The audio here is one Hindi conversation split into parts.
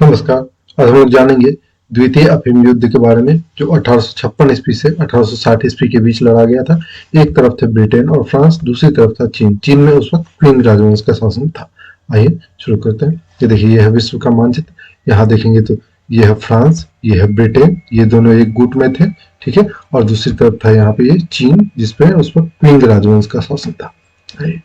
नमस्कार। आज हम लोग जानेंगे द्वितीय अफीम युद्ध के बारे में, जो 1856 ईस्वी से 1860 ईस्वी के बीच लड़ा गया था। एक तरफ थे ब्रिटेन और फ्रांस, दूसरी तरफ था चीन। चीन में उस वक्त क्विंग राजवंश का शासन था। आइए शुरू करते हैं। ये देखिए, ये है विश्व का मानचित्र। यहाँ देखेंगे तो ये है फ्रांस, ये है ब्रिटेन, ये दोनों एक गुट में थे, ठीक है। और दूसरी तरफ था यहाँ पे ये चीन, जिसपे उस वक्त क्विंग राजवंश का शासन था। आइए,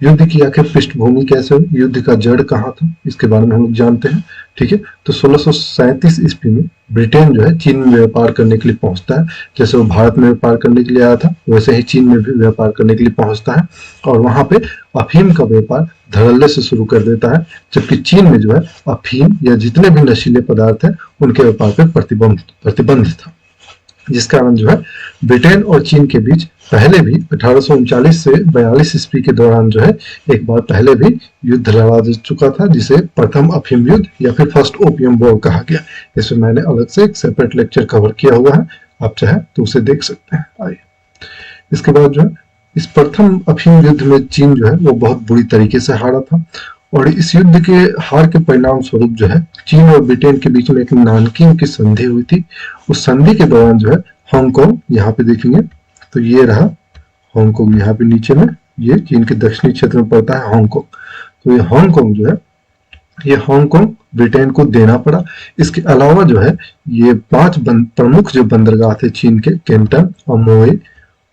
युद्ध की आखिर पृष्ठभूमि कैसे हुई, युद्ध का जड़ कहाँ था, इसके बारे में हम लोग जानते हैं, ठीक है। तो 1637 ईस्वी में ब्रिटेन जो है चीन में व्यापार करने के लिए पहुंचता है। जैसे वो भारत में व्यापार करने के लिए आया था, वैसे ही चीन में भी व्यापार करने के लिए पहुंचता है और वहां पे अफीम का व्यापार धड़ल्ले से शुरू कर देता है। जबकि चीन में जो है अफीम या जितने भी नशीले पदार्थ है उनके व्यापार पर प्रतिबंध था, जिस कारण जो है ब्रिटेन और चीन के बीच पहले भी 1839 से 42 ईस्वी के दौरान जो है एक बार पहले भी युद्ध लड़ा जा चुका था, जिसे प्रथम अफीम युद्ध या फिर फर्स्ट ओपियम वॉर कहा गया। इसमें मैंने अलग से एक सेपरेट लेक्चर कवर किया हुआ है, आप चाहे तो उसे देख सकते हैं। आइए, इसके बाद जो है इस प्रथम अफीम युद्ध में चीन जो है वो बहुत बुरी तरीके से हारा था और इस युद्ध के हार के परिणाम स्वरूप जो है चीन और ब्रिटेन के बीच में एक नानकिंग की संधि हुई थी। उस संधि के दौरान जो है हांगकांग, यहाँ पे देखेंगे तो ये रहा हांगकांग, यहाँ पे नीचे में ये चीन के दक्षिणी क्षेत्र में पड़ता है हांगकांग। तो ये हांगकांग जो है, ये हांगकांग ब्रिटेन को देना पड़ा। इसके अलावा जो है ये 5 प्रमुख जो बंदरगाह थे चीन के, केंटन, अमोई,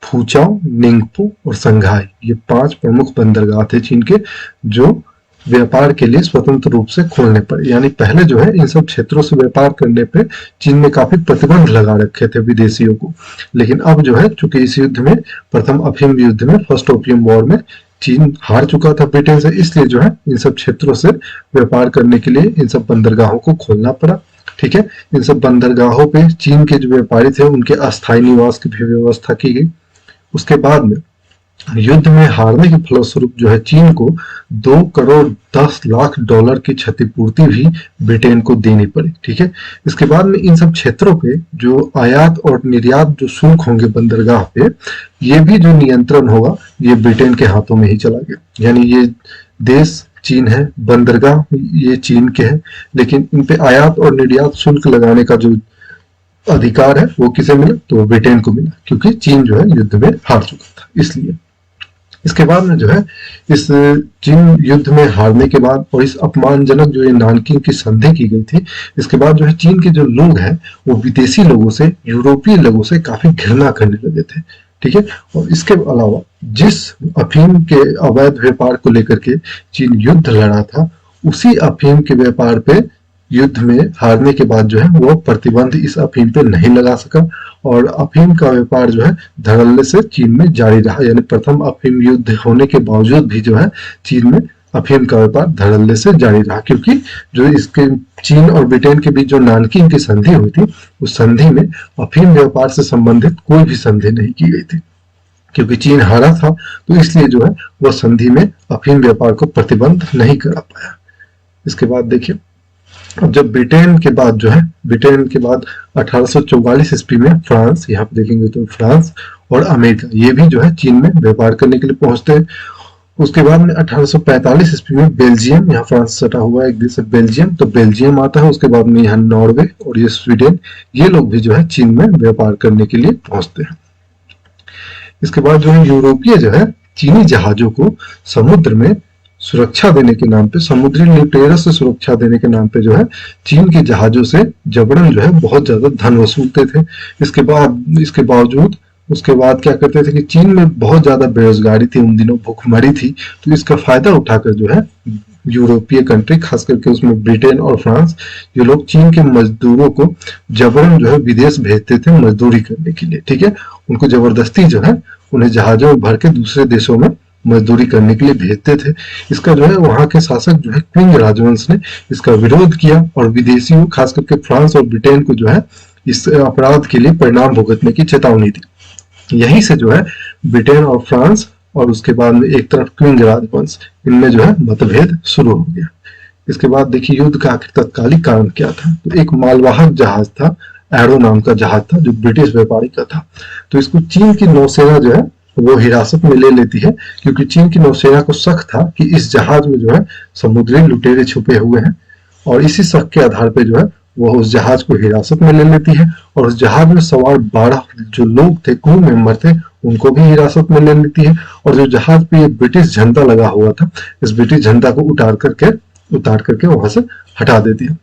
फूचाओ, निंगपो और संघाई, ये 5 प्रमुख बंदरगाह थे चीन के, जो व्यापार के लिए स्वतंत्र रूप से खोलने पड़े। यानी पहले जो है इन सब क्षेत्रों से व्यापार करने पे चीन ने काफी प्रतिबंध लगा रखे थे विदेशियों को, लेकिन अब जो है चूंकि इस युद्ध में, प्रथम अफीम युद्ध में, फर्स्ट ओपियम वॉर में चीन हार चुका था ब्रिटेन से, इसलिए जो है इन सब क्षेत्रों से व्यापार करने के लिए इन सब बंदरगाहों को खोलना पड़ा, ठीक है। इन सब बंदरगाहों पे चीन के जो व्यापारी थे उनके अस्थायी निवास की भी व्यवस्था की गई। उसके बाद में युद्ध में हारने के फलस्वरूप जो है चीन को 2 करोड़ 10 लाख डॉलर की क्षतिपूर्ति भी ब्रिटेन को देनी पड़ी, ठीक है। इसके बाद में इन सब क्षेत्रों पे जो आयात और निर्यात जो शुल्क होंगे बंदरगाह पे, ये भी जो नियंत्रण होगा ये ब्रिटेन के हाथों में ही चला गया। यानी ये देश चीन है, बंदरगाह ये चीन के हैं, लेकिन इन पे आयात और निर्यात शुल्क लगाने का जो अधिकार है वो किसे मिला, तो ब्रिटेन को मिला, क्योंकि चीन जो है युद्ध में हार चुका था। इसलिए इसके बाद में जो है इस चीन युद्ध में हारने के बाद और इस अपमानजनक जो ये नानकिंग की संधि की गई थी, इसके बाद जो है चीन के जो लोग हैं वो विदेशी लोगों से, यूरोपीय लोगों से काफी घृणा करने लगे थे, ठीक है। और इसके अलावा जिस अफीम के अवैध व्यापार को लेकर के चीन युद्ध लड़ा था, उसी अफीम के व्यापार पे युद्ध में हारने के बाद जो है वो प्रतिबंध इस अफीम पे नहीं लगा सका और अफीम का व्यापार जो है धड़ल्ले से चीन में जारी रहा। यानी प्रथम अफीम युद्ध होने के बावजूद भी जो है चीन में अफीम का व्यापार धड़ल्ले से जारी रहा, क्योंकि जो इसके चीन और ब्रिटेन के बीच जो नानकिंग की संधि हुई थी, उस संधि में अफीम व्यापार से संबंधित कोई भी संधि नहीं की गई थी। क्योंकि चीन हारा था तो इसलिए जो है वह संधि में अफीम व्यापार को प्रतिबंध नहीं करा पाया। इसके बाद देखिए, अब जब ब्रिटेन के बाद जो है, ब्रिटेन के बाद 1844 ईस्वी में फ्रांस, यहाँ पे देखेंगे तो फ्रांस और अमेरिका, ये भी जो है चीन में व्यापार करने के लिए पहुंचते हैं। उसके बाद में 1845 ईस्वी में बेल्जियम, यहाँ फ्रांस सटा हुआ है एक देश है बेल्जियम, तो बेल्जियम आता है। उसके बाद में यहाँ नॉर्वे और ये स्वीडन, ये लोग भी जो है चीन में व्यापार करने के लिए पहुंचते हैं। इसके बाद जो है यूरोपीय जो है चीनी जहाजों को समुद्र में सुरक्षा देने के नाम पे, समुद्री लुटेरों से सुरक्षा देने के नाम पे जो है चीन के जहाजों से जबरन जो है बहुत ज्यादा धन वसूलते थे। इसके बावजूद उसके बाद क्या करते थे कि चीन में बहुत ज्यादा बेरोजगारी थी, उन दिनों भूखमरी थी, तो इसका फायदा उठाकर जो है यूरोपीय कंट्री, खास करके उसमें ब्रिटेन और फ्रांस, ये लोग चीन के मजदूरों को जबरन जो है विदेश भेजते थे मजदूरी करने के लिए, ठीक है। उनको जबरदस्ती जो है उन्हें जहाजों में भर के दूसरे देशों में मजदूरी करने के लिए भेजते थे। इसका जो है वहां के शासक जो है क्विंग राजवंश ने इसका विरोध किया और विदेशियों, खास करके फ्रांस और ब्रिटेन को जो है इस अपराध के लिए परिणाम भुगतने की चेतावनी दी। यहीं से जो है ब्रिटेन और फ्रांस और उसके बाद में एक तरफ क्विंग राजवंश, इनमें जो है मतभेद शुरू हो गया। इसके बाद देखिए युद्ध का आखिर तत्कालिक कारण क्या था। तो एक मालवाहक जहाज था, एरो नाम का जहाज था, जो ब्रिटिश व्यापारी का था। तो इसको चीन की नौसेना जो है वो हिरासत में ले लेती है, क्योंकि चीन की नौसेना को शक था कि इस जहाज में जो है समुद्री लुटेरे छुपे हुए हैं और इसी शक के आधार पे जो है वह उस जहाज को हिरासत में ले लेती है और उस जहाज में सवार 12 जो लोग थे, क्रू मेंबर थे, उनको भी हिरासत में ले लेती है। और जो जहाज पे ये ब्रिटिश झंडा लगा हुआ था, इस ब्रिटिश झंडा को उतार करके वहां से हटा देती है।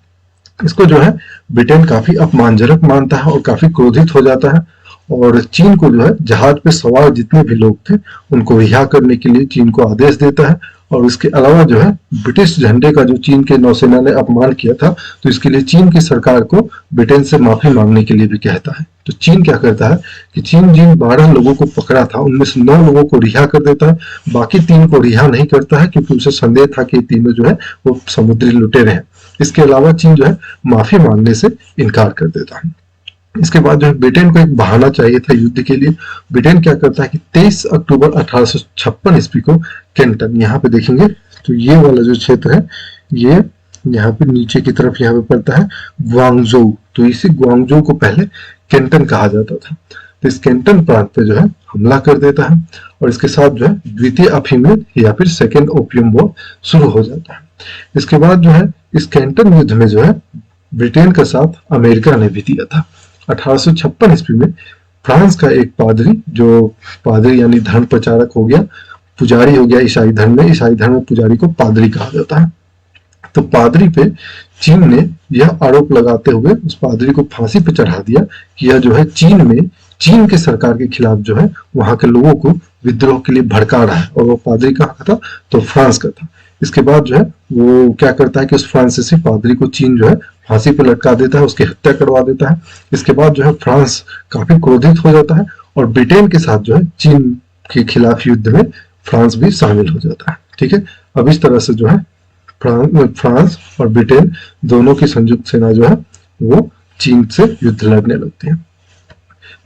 इसको जो है ब्रिटेन काफी अपमानजनक मानता है और काफी क्रोधित हो जाता है और चीन को जो है जहाज पे सवार जितने भी लोग थे उनको रिहा करने के लिए चीन को आदेश देता है। और इसके अलावा जो है ब्रिटिश झंडे का जो चीन के नौसेना ने अपमान किया था, तो इसके लिए चीन की सरकार को ब्रिटेन से माफी मांगने के लिए भी कहता है। तो चीन क्या करता है कि चीन जिन 12 लोगों को पकड़ा था उनमें से 9 लोगों को रिहा कर देता है, बाकी 3 को रिहा नहीं करता है क्योंकि उसे संदेह था कि तीनों जो है वो समुद्री लुटेरे हैं। इसके अलावा चीन जो है माफी मांगने से इनकार कर देता है। इसके बाद जो है ब्रिटेन को एक बहाना चाहिए था युद्ध के लिए। ब्रिटेन क्या करता है कि 23 अक्टूबर 1856 ईस्वी को केंटन, यहाँ पे देखेंगे तो ये वाला जो क्षेत्र है ये यहाँ पे नीचे की तरफ यहाँ पे पड़ता है ग्वांगझोउ, तो इसी ग्वांगझोउ को पहले केंटन कहा जाता था। तो इस केंटन प्रांत पे जो है हमला कर देता है और इसके साथ जो है द्वितीय अफीम युद्ध या फिर सेकेंड ओपियम वॉर शुरू हो जाता है। इसके बाद जो है इस केंटन युद्ध में जो है ब्रिटेन का साथ अमेरिका ने भी दिया था। 1856 ईस्वी में फ्रांस का एक पादरी, जो पादरी यानी धर्म प्रचारक हो गया, पुजारी हो गया ईसाई धर्म में पुजारी को पादरी कहा जाता है। तो पादरी पे चीन ने यह आरोप लगाते हुए उस पादरी को फांसी पे चढ़ा दिया कि यह जो है चीन के सरकार के खिलाफ जो है वहां के लोगों को विद्रोह के लिए भड़का रहा है। और वो पादरी कहाँ का था, तो फ्रांस का था। इसके बाद जो है वो क्या करता है कि उस फ्रांसीसी पादरी को चीन जो है फांसी पे लटका देता है, उसकी हत्या करवा देता है। इसके बाद जो है फ्रांस काफी क्रोधित हो जाता है और ब्रिटेन के साथ जो है चीन के खिलाफ युद्ध में फ्रांस भी शामिल हो जाता है। ठीक है, अब इस तरह से जो है फ्रांस और ब्रिटेन दोनों की संयुक्त सेना जो है वो चीन से युद्ध लड़ने लगती है।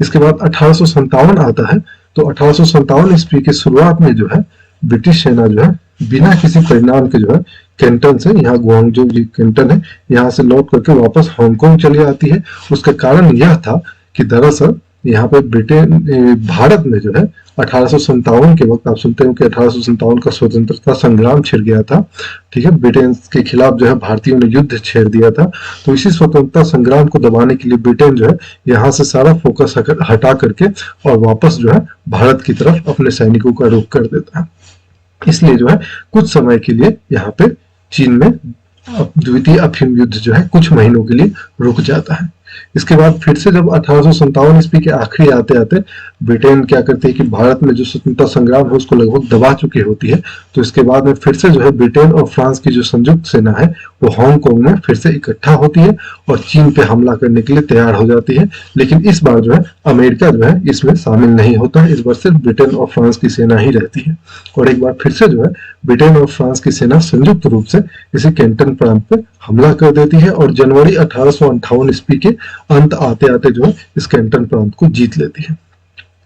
इसके बाद 1857 आता है। तो 1857 ईस्वी की शुरुआत में जो है ब्रिटिश सेना जो है बिना किसी परिणाम के जो है केंटन से, यहाँ ग्वांगझोउ जो केंटन है, यहाँ से लौट करके वापस हांगकांग चली आती है। उसका कारण यह था कि दरअसल यहाँ पे भारत में जो है 1857 के वक्त, आप सुनते हो कि 1857 का स्वतंत्रता संग्राम छिड़ गया था। ठीक है, ब्रिटेन के खिलाफ जो है भारतीयों ने युद्ध छेड़ दिया था। तो इसी स्वतंत्रता संग्राम को दबाने के लिए ब्रिटेन जो है यहाँ से सारा फोकस हटा करके और वापस जो है भारत की तरफ अपने सैनिकों का रुख कर देता है। इसलिए जो है कुछ समय के लिए यहाँ पे चीन में द्वितीय अफीम युद्ध जो है कुछ महीनों के लिए रुक जाता है। इसके बाद फिर से जब 1857 ईस्वी के आखिरी आते आते ब्रिटेन क्या करती है कि भारत में जो स्वतंत्रता संग्राम है उसको लगभग दबा चुकी होती है। तो इसके बाद में फिर से जो है ब्रिटेन और फ्रांस की जो संयुक्त सेना है वो हांगकांग में फिर से इकट्ठा होती है और चीन पे हमला करने के लिए तैयार हो जाती है। लेकिन इस बार जो है अमेरिका जो है इसमें शामिल नहीं होता है। इस बार सिर्फ ब्रिटेन और फ्रांस की सेना ही रहती है और एक बार फिर से जो है ब्रिटेन और फ्रांस की सेना संयुक्त रूप से इसी केंटन प्रांत पे हमला कर देती है और जनवरी 1858 ईस्वी के अंत आते आते जो है इस केंटन प्रांत को जीत लेती है।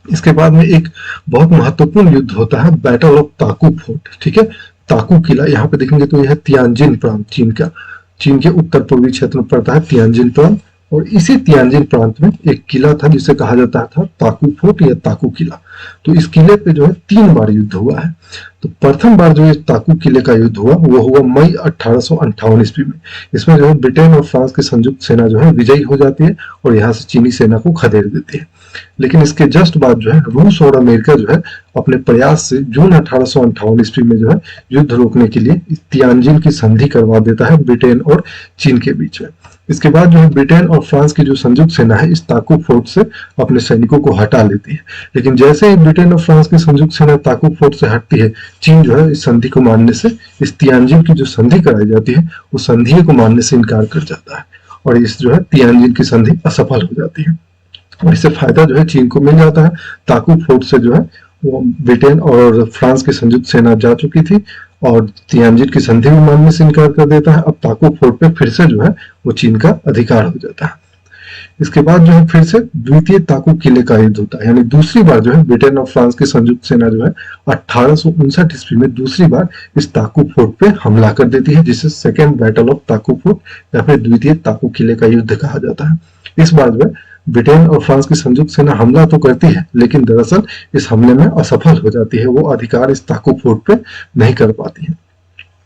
इसके बाद में एक बहुत महत्वपूर्ण युद्ध होता है, बैटल ऑफ ताकू फोर्ट। ठीक है, ताकू किला यहाँ पे देखेंगे तो यह तियानजिन प्रांत चीन के उत्तर पूर्वी क्षेत्र में पड़ता है तियानजिन प्रांत। और इसी तियानजिन प्रांत में एक किला था जिसे कहा जाता था ताकू फोर्ट या ताकू किला। तो इस किले पे जो है 3 बार युद्ध हुआ है। तो प्रथम बार जो ताकू किले का युद्ध हुआ वो हुआ मई 1858 ईस्वी में। इसमें जो है ब्रिटेन और फ्रांस की संयुक्त सेना जो है विजयी हो जाती है और यहाँ से चीनी सेना को खदेड़ देती है। लेकिन इसके जस्ट बाद जो है रूस और अमेरिका जो है अपने प्रयास से जून 1858 ईस्वी में जो है युद्ध रोकने के लिए तियानजिन की संधि करवा देता है ब्रिटेन और चीन के बीच में। इसके बाद जो है ब्रिटेन और फ्रांस की जो संयुक्त सेना है इस ताकू फोर्ट से अपने सैनिकों को हटा लेती है। लेकिन जैसे ही ब्रिटेन और फ्रांस की संयुक्त सेना ताकू फोर्ट से हटती है, चीन जो है इस संधि को मानने से, इस तियानजिन की जो संधि कराई जाती है उस संधि को मानने से इनकार कर जाता है और इस जो है तियानजिन की संधि असफल हो जाती है। और इससे फायदा जो है चीन को मिल जाता है। ताकू फोर्ट से जो है वो ब्रिटेन और फ्रांस की संयुक्त सेना जा चुकी थी और तियानजिन की संधि भी मानने से इनकार कर देता है। अब ताकू फोर्ट पे फिर से जो है वो चीन का अधिकार हो जाता है। इसके बाद जो है फिर से द्वितीय ताकू किले का युद्ध होता है, यानी दूसरी बार जो है ब्रिटेन और फ्रांस की संयुक्त सेना जो है 1859 ईस्वी में दूसरी बार इस ताकू फोर्ट पे हमला कर देती है, जिसे सेकेंड बैटल ऑफ ताकू फोर्ट या फिर द्वितीय ताकू किले का युद्ध कहा जाता है। इस बार जो है ब्रिटेन और फ्रांस की संयुक्त सेना हमला तो करती है लेकिन दरअसल इस हमले में असफल हो जाती है, वो अधिकार इस ताकू फोर्ट पे नहीं कर पाती है।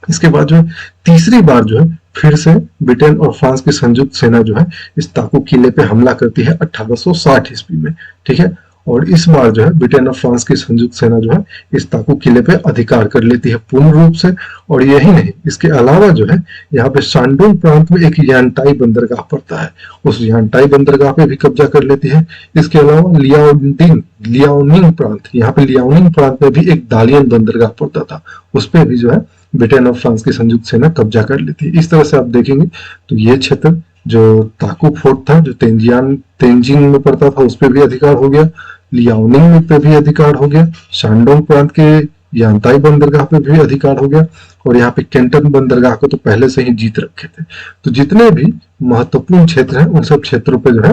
इसके बाद जो है तीसरी बार जो है फिर से ब्रिटेन और फ्रांस की संयुक्त सेना जो है इस ताकू किले पे हमला करती है 1860 ईस्वी में, ठीक है। और इस बार जो है ब्रिटेन और फ्रांस की संयुक्त सेना जो है इस ताकू किले पे अधिकार कर लेती है पूर्ण रूप से। और यही नहीं, इसके अलावा जो है यहाँ पे शांडोंग प्रांत में एक यांटाई बंदरगाह पड़ता है, उस यांटाई बंदरगाह पे भी कब्जा कर लेती है। इसके अलावा लियाओनिंग प्रांत, यहाँ पे लियाओनिंग प्रांत में भी एक दालियन बंदरगाह पड़ता था, उस पर भी जो है ब्रिटेन और फ्रांस की संयुक्त सेना कब्जा कर लेती है। इस तरह से आप देखेंगे तो ये क्षेत्र जो ताकू फोर्ट था जो तेंजिंग में पड़ता था उस पर भी अधिकार हो गया, लियाओनिंग पे भी अधिकार हो गया, शांडोंग प्रांत के यांताई बंदरगाह पे भी अधिकार हो गया, और यहाँ पे केंटन बंदरगाह को तो पहले से ही जीत रखे थे। तो जितने भी महत्वपूर्ण क्षेत्र हैं उन सब क्षेत्रों पे जो है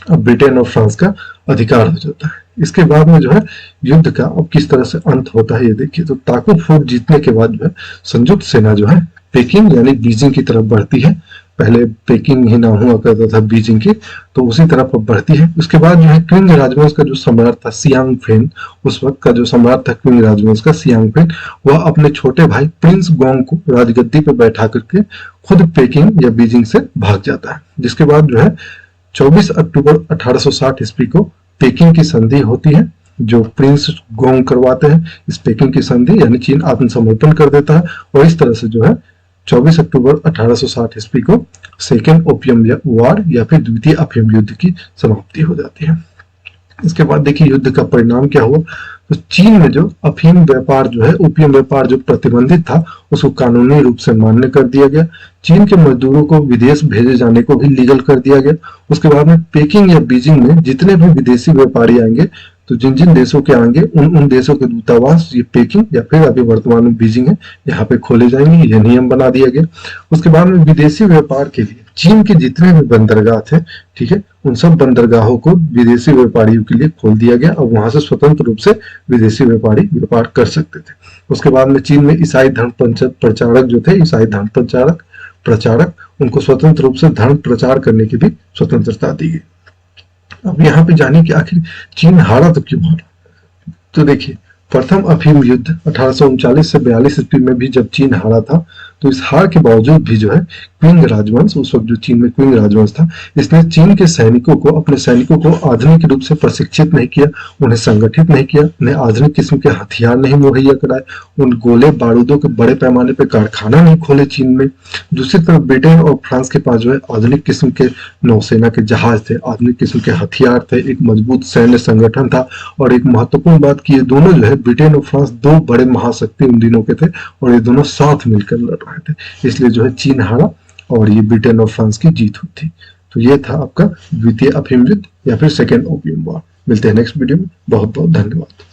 अब ब्रिटेन और फ्रांस का अधिकार हो जाता है। इसके बाद में जो है युद्ध का अब किस तरह से अंत होता है ये देखिए। तो ताकू फोर्ट जीतने के बाद जो है संयुक्त सेना जो है पेकिंग यानी बीजिंग की तरफ बढ़ती है। पहले पेकिंग ही नाम हुआ करता था बीजिंग की, तो उसी तरफ अब बढ़ती है। उसके बाद जो है क्विंग राजवंश का जो सम्राट था सियांग फेन, उस वक्त का जो सम्राट था क्विंग राजवंश का सियांग फेन, वह अपने छोटे भाई प्रिंस गोंग को राजगद्दी पे बैठा करके खुद पेकिंग या बीजिंग से भाग जाता है। जिसके बाद जो है 24 अक्टूबर 1860 ईस्वी को पेकिंग की संधि होती है जो प्रिंस गोंग करवाते हैं। इस पेकिंग की संधि यानी चीन आत्मसमर्पण कर देता है, और इस तरह से जो है 24 अक्टूबर 1860 ईस्वी को सेकेंड ओपियम वॉर या फिर द्वितीय अफीम युद्ध की समाप्ति हो जाती है। इसके बाद देखिए युद्ध का परिणाम क्या हुआ। तो चीन में जो अफीम व्यापार जो है, ओपियम व्यापार जो प्रतिबंधित था, उसको कानूनी रूप से मान्य कर दिया गया। चीन के मजदूरों को विदेश भेजे जाने को भी लीगल कर दिया गया। उसके बाद में पेकिंग या बीजिंग में जितने भी विदेशी व्यापारी आएंगे, तो जिन जिन देशों के आएंगे उन देशों के दूतावास ये पेकिंग या फिर अभी वर्तमान में बीजिंग है यहाँ पे खोले जाएंगे, यह नियम बना दिया गया। उसके बाद में विदेशी व्यापार के लिए चीन के जितने भी बंदरगाह थे, ठीक है, उन सब बंदरगाहों को विदेशी व्यापारियों के लिए खोल दिया गया और वहां से स्वतंत्र रूप से विदेशी व्यापारी व्यापार कर सकते थे। उसके बाद में चीन में ईसाई धर्म प्रचारक जो थे, ईसाई धर्म प्रचारक उनको स्वतंत्र रूप से धर्म प्रचार करने की भी स्वतंत्रता दी गई। अब यहाँ पे जानिए कि आखिर चीन हारा तो क्यों हारा। तो देखिए प्रथम अफीम युद्ध 1839 से 42 ईस्वी में भी जब चीन हारा था, तो इस हार के बावजूद भी जो है क्विंग राजवंश, उस वक्त जो चीन में क्विंग राजवंश था, इसने चीन के सैनिकों को, अपने सैनिकों को आधुनिक रूप से प्रशिक्षित नहीं किया, उन्हें संगठित नहीं किया, उन्हें आधुनिक किस्म के हथियार नहीं मुहैया कराए, उन गोले बारूदों के बड़े पैमाने पर कारखाना नहीं खोले चीन में। दूसरी तरफ ब्रिटेन और फ्रांस के पास जो है आधुनिक किस्म के नौसेना के जहाज थे, आधुनिक किस्म के हथियार थे, एक मजबूत सैन्य संगठन था। और एक महत्वपूर्ण बात की ये दोनों जो है ब्रिटेन और फ्रांस दो बड़े महाशक्ति उन दिनों के थे और ये दोनों साथ मिलकर लड़ रहे थे, इसलिए जो है चीन हारा और ये ब्रिटेन और फ्रांस की जीत हुई थी। तो ये था आपका द्वितीय अफीम युद्ध या फिर सेकेंड ओपियम वॉर। मिलते हैं नेक्स्ट वीडियो में। बहुत बहुत धन्यवाद।